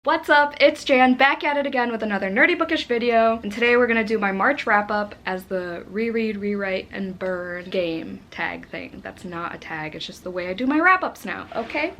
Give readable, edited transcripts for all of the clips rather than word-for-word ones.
What's up? It's Jan, back at it again with another nerdy bookish video, and today we're gonna do my March wrap-up as the reread, rewrite, and burn game tag thing. That's not a tag, it's just the way I do my wrap-ups now, okay?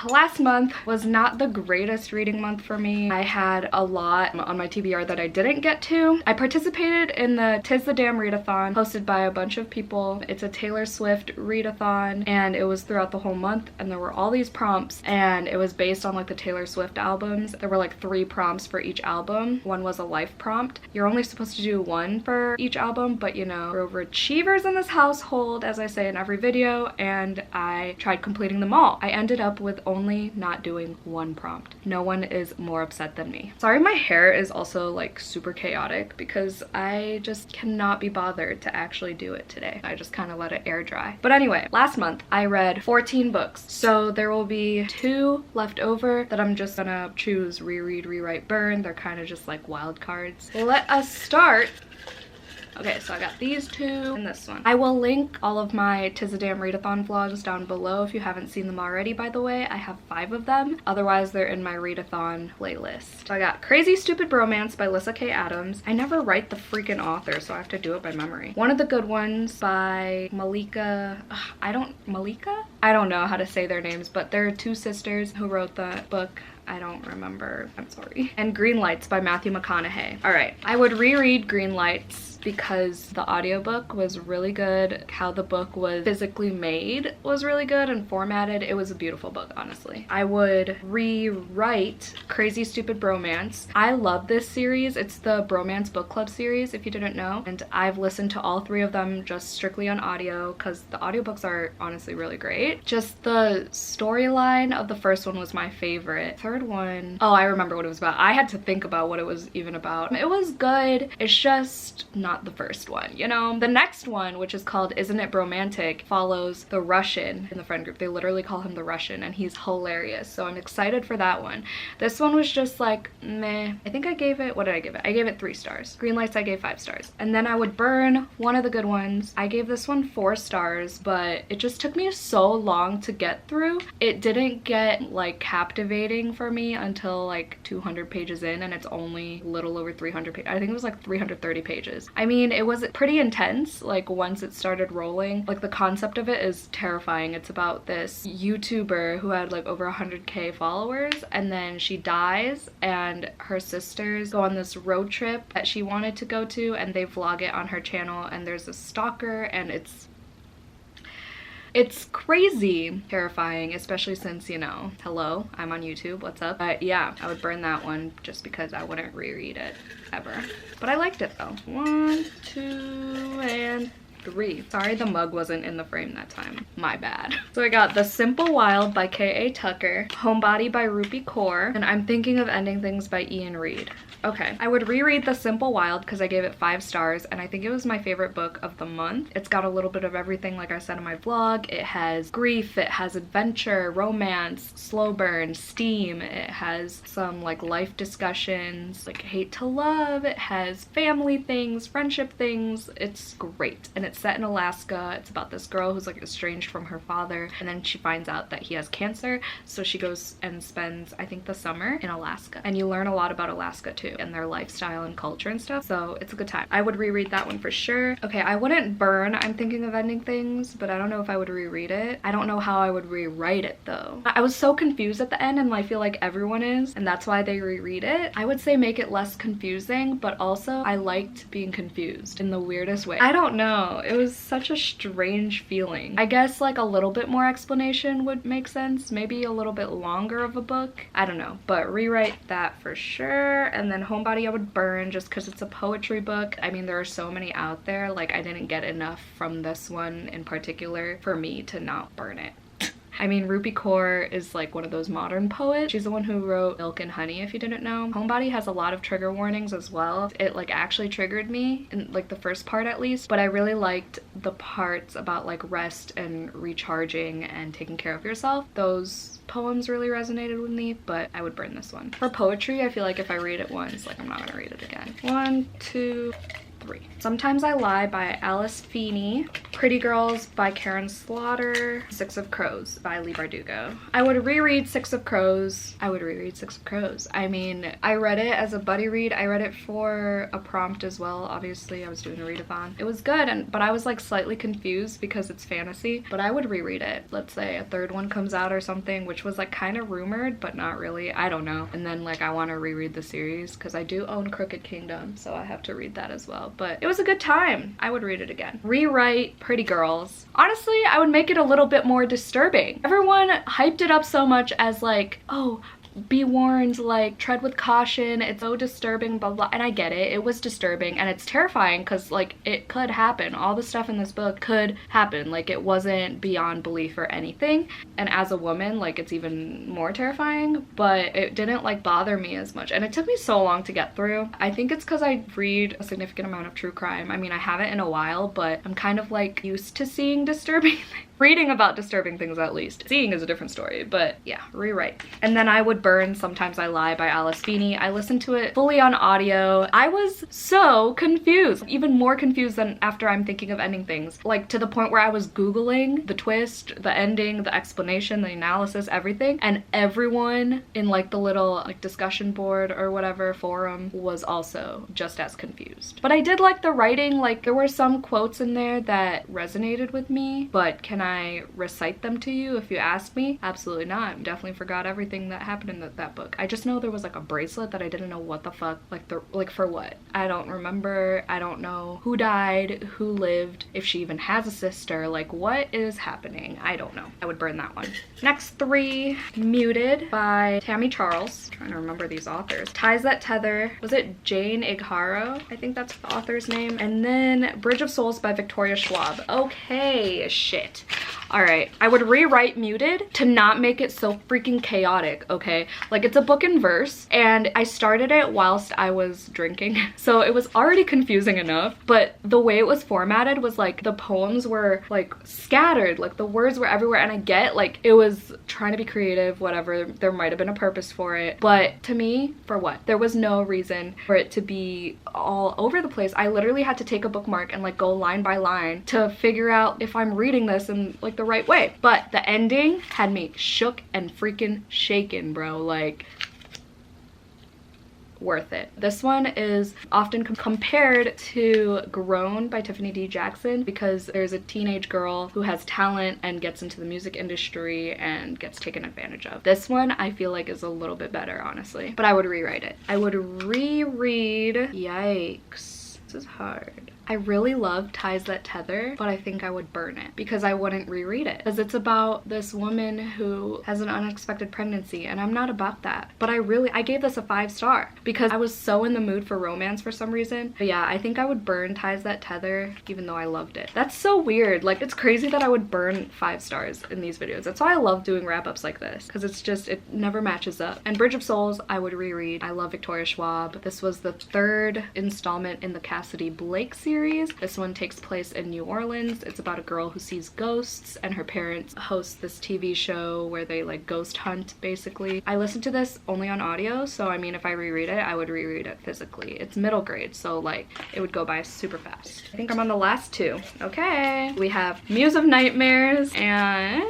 Last month was not the greatest reading month for me. I had a lot on my TBR that I didn't get to. I participated in the Tis the Damn Readathon hosted by a bunch of people. It's a Taylor Swift readathon and it was throughout the whole month, and there were all these prompts and it was based on like the Taylor Swift albums. There were like 3 prompts for each album. One was a life prompt. You're only supposed to do 1 for each album, but you know, we're overachievers in this household, as I say in every video, and I tried completing them all. I ended up with only not doing 1 prompt. No one is more upset than me. Sorry, my hair is also like super chaotic because I just cannot be bothered to actually do it today. I just kind of let it air dry. But anyway, last month I read 14 books. So there will be 2 left over that I'm just gonna choose reread, rewrite, burn. They're kind of just like wild cards. Let us start. Okay, so I got these 2 and this one. I will link all of my Tis the Damn Readathon vlogs down below if you haven't seen them already, by the way. I have 5 of them. Otherwise, they're in my readathon playlist. So I got Crazy Stupid Bromance by Lyssa Kay Adams. I never write the freaking author, so I have to do it by memory. One of the Good Ones by Malika. Malika? I don't know how to say their names, but there are 2 sisters who wrote the book. I don't remember. I'm sorry. And Green Lights by Matthew McConaughey. All right, I would reread Green Lights because the audiobook was really good. How the book was physically made was really good and formatted. It was a beautiful book, honestly. I would rewrite Crazy Stupid Bromance. I love this series. It's the Bromance Book Club series, if you didn't know. And I've listened to all 3 of them just strictly on audio because the audiobooks are honestly really great. Just the storyline of the first one was my favorite. Third one, oh, I remember what it was about. I had to think about what it was even about. It was good. It's just not the first one, you know? The next one, which is called Isn't It Bromantic, follows the Russian in the friend group. They literally call him the Russian and he's hilarious. So I'm excited for that one. This one was just like, meh. I think I gave it, what did I give it? I gave it 3 stars. Green Lights I gave 5 stars. And then I would burn one of the Good Ones. I gave this one 4 stars, but it just took me so long to get through. It didn't get like captivating for me until like 200 pages in, and it's only a little over 300 pages. I think it was like 330 pages. I mean, it was pretty intense, like once it started rolling. Like the concept of it is terrifying. It's about this YouTuber who had like over 100k followers, and then she dies and her sisters go on this road trip that she wanted to go to, and they vlog it on her channel, and there's a stalker, and it's crazy terrifying, especially since, you know, hello, I'm on YouTube, what's up? But yeah, I would burn that one just because I wouldn't reread it ever. But I liked it though. 1, 2, and 3. Sorry the mug wasn't in the frame that time. My bad. So I got The Simple Wild by K.A. Tucker, Homebody by Rupi Kaur, and I'm Thinking of Ending Things by Ian Reid. Okay, I would reread The Simple Wild because I gave it 5 stars and I think it was my favorite book of the month. It's got a little bit of everything, like I said in my vlog. It has grief, it has adventure, romance, slow burn, steam. It has some like life discussions, like hate to love. It has family things, friendship things. It's great. And it's set in Alaska. It's about this girl who's like estranged from her father, and then she finds out that he has cancer, so she goes and spends, I think, the summer in Alaska. And you learn a lot about Alaska too, and their lifestyle and culture and stuff, so it's a good time. I would reread that one for sure. Okay, I wouldn't burn I'm Thinking of Ending Things, but I don't know if I would reread it. I don't know how I would rewrite it though. I was so confused at the end, and I feel like everyone is, and that's why they reread it. I would say make it less confusing, but also I liked being confused in the weirdest way. I don't know, it was such a strange feeling. I guess like a little bit more explanation would make sense, maybe a little bit longer of a book, I don't know, but rewrite that for sure. And then Homebody I would burn just because it's a poetry book. I mean, there are so many out there, like I didn't get enough from this one in particular for me to not burn it. I mean, Rupi Kaur is like one of those modern poets. She's the one who wrote Milk and Honey, if you didn't know. Homebody has a lot of trigger warnings as well. It like actually triggered me in like the first part at least, but I really liked the parts about like rest and recharging and taking care of yourself. Those poems really resonated with me, but I would burn this one. For poetry, I feel like if I read it once, like I'm not gonna read it again. 1, 2, 3. Sometimes I Lie by Alice Feeney, Pretty Girls by Karen Slaughter, Six of Crows by Leigh Bardugo. I would reread Six of Crows. I would reread Six of Crows. I mean, I read it as a buddy read. I read it for a prompt as well. Obviously, I was doing a readathon. It was good, but I was like slightly confused because it's fantasy, but I would reread it. Let's say a third one comes out or something, which was like kind of rumored, but not really. I don't know. And then like I want to reread the series because I do own Crooked Kingdom, so I have to read that as well. But it was a good time. I would read it again. Rewrite Pretty Girls. Honestly, I would make it a little bit more disturbing. Everyone hyped it up so much as like, oh, be warned, like tread with caution, it's so disturbing, blah blah, and I get it. It was disturbing and it's terrifying because like it could happen. All the stuff in this book could happen. Like it wasn't beyond belief or anything, and as a woman like it's even more terrifying, but it didn't like bother me as much, and it took me so long to get through. I think it's because I read a significant amount of true crime. I mean, I haven't in a while, but I'm kind of like used to seeing disturbing things. Reading about disturbing things at least. Seeing is a different story, but yeah, rewrite. And then I would burn Sometimes I Lie by Alice Feeney. I listened to it fully on audio. I was so confused, even more confused than after I'm thinking of ending things. Like to the point where I was Googling the twist, the ending, the explanation, the analysis, everything. And everyone in like the little like discussion board or whatever forum was also just as confused. But I did like the writing. Like there were some quotes in there that resonated with me, but can I recite them to you if you ask me? Absolutely not. Definitely forgot everything that happened in that book. I just know there was like a bracelet that I didn't know what the fuck, like for what. I don't remember. I don't know who died, who lived, if she even has a sister, like what is happening? I don't know. I would burn that one. Next 3, Muted by Tammy Charles. I'm trying to remember these authors. Ties That Tether. Was it Jane Igharo? I think that's the author's name. And then Bridge of Souls by Victoria Schwab. Okay, shit. All right, I would rewrite Muted to not make it so freaking chaotic, okay? Like it's a book in verse and I started it whilst I was drinking. So it was already confusing enough, but the way it was formatted was like the poems were like scattered, like the words were everywhere, and I get like it was trying to be creative, whatever, there might have been a purpose for it, but to me, for what? There was no reason for it to be all over the place. I literally had to take a bookmark and like go line by line to figure out if I'm reading this in like the right way. But the ending had me shook and freaking shaken, bro. Like worth it. This one is often compared to Grown by Tiffany D. Jackson because there's a teenage girl who has talent and gets into the music industry and gets taken advantage of. This one I feel like is a little bit better, honestly, but I would rewrite it. I would reread. Yikes, this is hard. I really love Ties That Tether, but I think I would burn it because I wouldn't reread it. Because it's about this woman who has an unexpected pregnancy, and I'm not about that. But I gave this a 5-star because I was so in the mood for romance for some reason. But yeah, I think I would burn Ties That Tether even though I loved it. That's so weird. Like, it's crazy that I would burn 5 stars in these videos. That's why I love doing wrap-ups like this, because it's just, it never matches up. And Bridge of Souls, I would reread. I love Victoria Schwab. This was the 3rd installment in the Cassidy Blake series. This one takes place in New Orleans. It's about a girl who sees ghosts, and her parents host this TV show where they like ghost hunt, basically. I listened to this only on audio, so I mean, if I reread it, I would reread it physically. It's middle grade, so like it would go by super fast. I think I'm on the last 2. Okay, we have Muse of Nightmares and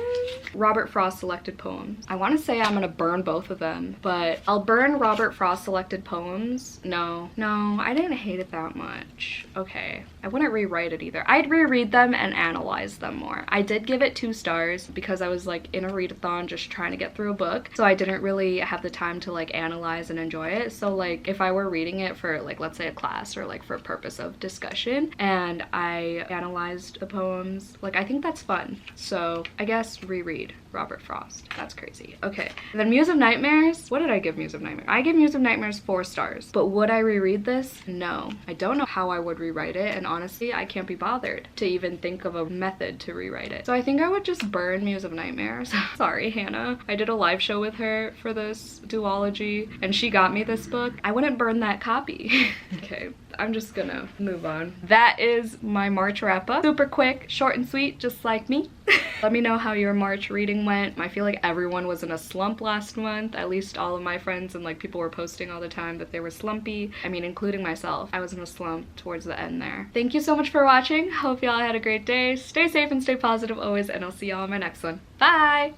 Robert Frost selected poems. I want to say I'm gonna burn both of them, but I'll burn Robert Frost selected poems. No, I didn't hate it that much. Okay, I wouldn't rewrite it either. I'd reread them and analyze them more. I did give it 2 stars because I was like in a readathon just trying to get through a book, so I didn't really have the time to like analyze and enjoy it. So like if I were reading it for like, let's say a class or like for a purpose of discussion and I analyzed the poems, like I think that's fun. So I guess reread Robert Frost. That's crazy. Okay, and then Muse of Nightmares. What did I give Muse of Nightmares? I gave Muse of Nightmares 4 stars. But would I reread this? No. I don't know how I would rewrite it, and honestly I can't be bothered to even think of a method to rewrite it. So I think I would just burn Muse of Nightmares. Sorry, Hannah. I did a live show with her for this duology and she got me this book. I wouldn't burn that copy. Okay, I'm just gonna move on. That is my March wrap up. Super quick, short and sweet, just like me. Let me know how your March reading went. I feel like everyone was in a slump last month. At least all of my friends and like people were posting all the time that they were slumpy. I mean, including myself. I was in a slump towards the end there. Thank you so much for watching. Hope y'all had a great day. Stay safe and stay positive always, and I'll see y'all in my next one. Bye!